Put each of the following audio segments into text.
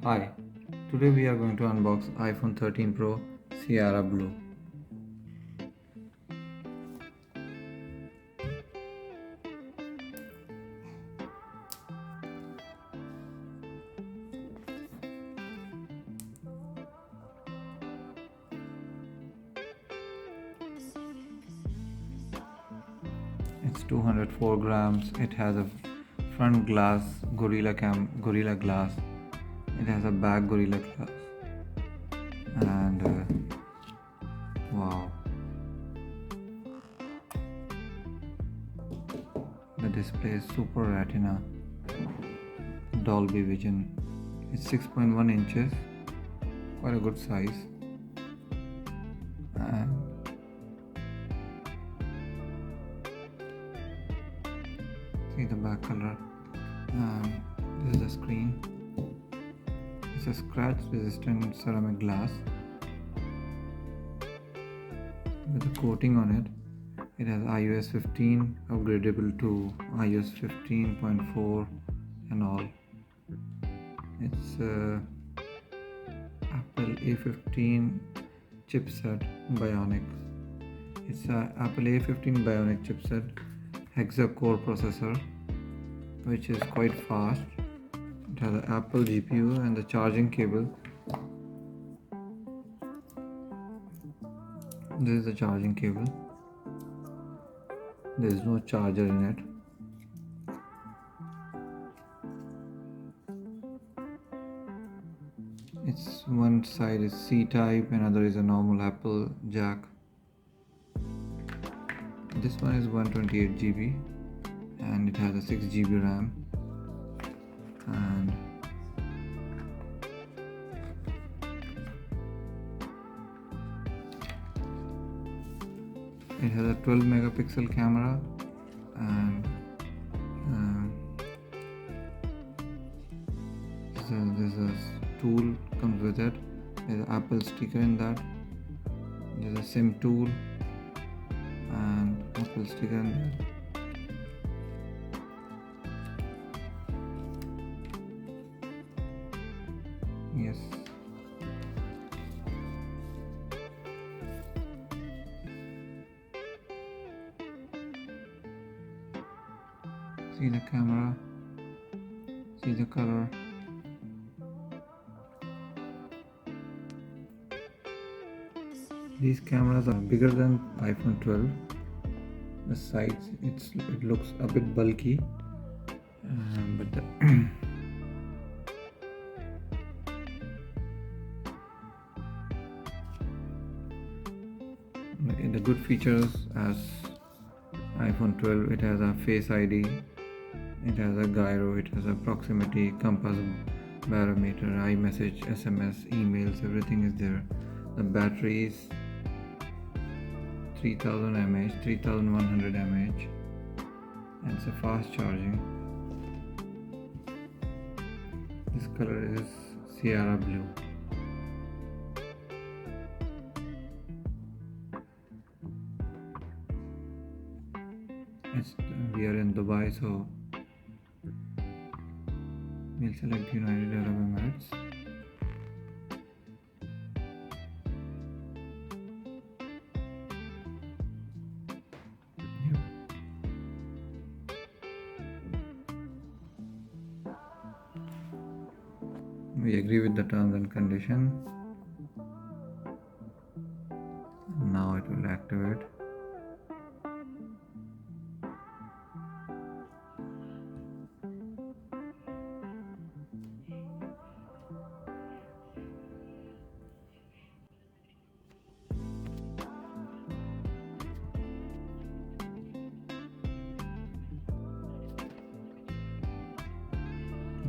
Hi, today we are going to unbox iPhone 13 Pro Sierra Blue. It's 204 grams. It has a front glass Gorilla Glass. It has a back Gorilla Glass. And wow, the display is Super Retina Dolby Vision. It's 6.1 inches, quite a good size. And see the back color. And this is the screen. It's a scratch resistant ceramic glass with a coating on it. It has iOS 15 upgradable to iOS 15.4 and all. It's Apple A15 chipset Bionic. It's a Apple A15 Bionic chipset hexa-core processor, which is quite fast. It has an Apple GPU and the charging cable. This is the charging cable. There is no charger in it. It's one side is C-type and other is a normal Apple jack. This one is 128 GB and it has a 6 GB RAM. And it has a 12 megapixel camera, and there's a tool comes with it. There's an Apple sticker in that. There's a SIM tool and Apple sticker in there. Yes. See the camera, see the color. These cameras are bigger than iPhone 12. The sides, it looks a bit bulky, but the good features as iPhone 12, it has a Face ID, it has a gyro, it has a proximity, compass, barometer, iMessage, SMS, emails, everything is there. The battery is 3000 mAh, 3100 mAh, and it's a fast charging. This color is Sierra Blue. We are in Dubai, so we'll select United Arab Emirates. We agree with the terms and condition. Now it will activate.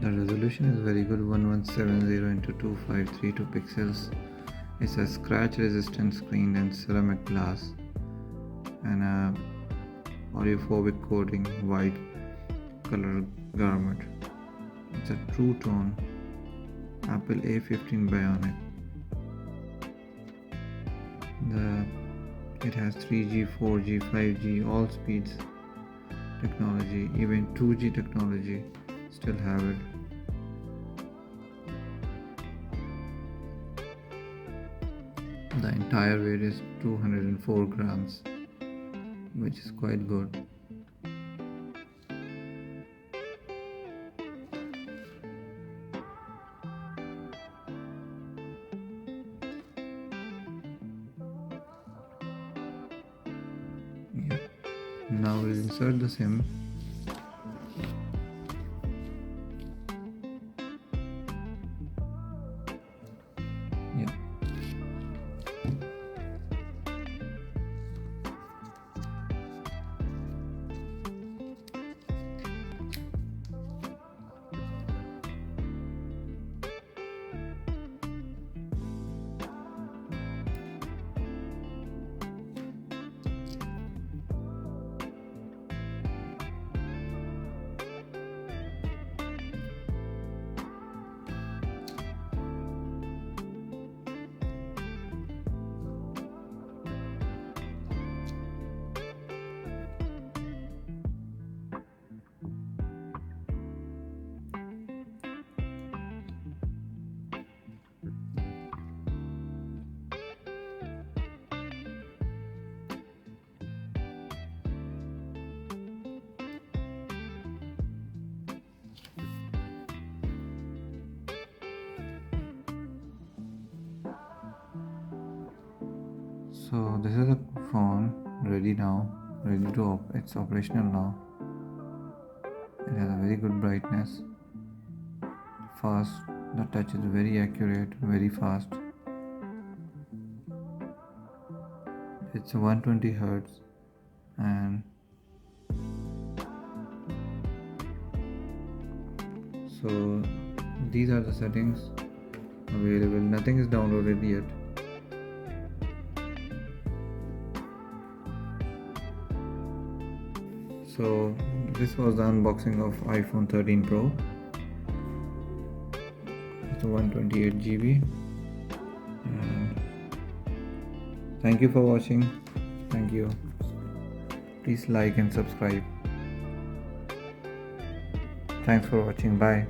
The resolution is very good, 1170 into 2532 pixels. It's a scratch resistant screen and ceramic glass and a audiophobic coating, white color garment. It's a true tone Apple A15 Bionic. It has 3G, 4G, 5G, all speeds technology, even 2G technology still have it. The entire weight is 204 grams, which is quite good. Yeah. Now we'll insert the SIM. Yeah. So this is the phone ready now, it's operational now. It has a very good brightness, fast, the touch is very accurate, very fast. It's 120 Hertz and so these are the settings available. Nothing is downloaded yet. So this was the unboxing of iPhone 13 Pro. It's a 128 GB. And thank you for watching. Thank you. Please like and subscribe. Thanks for watching. Bye.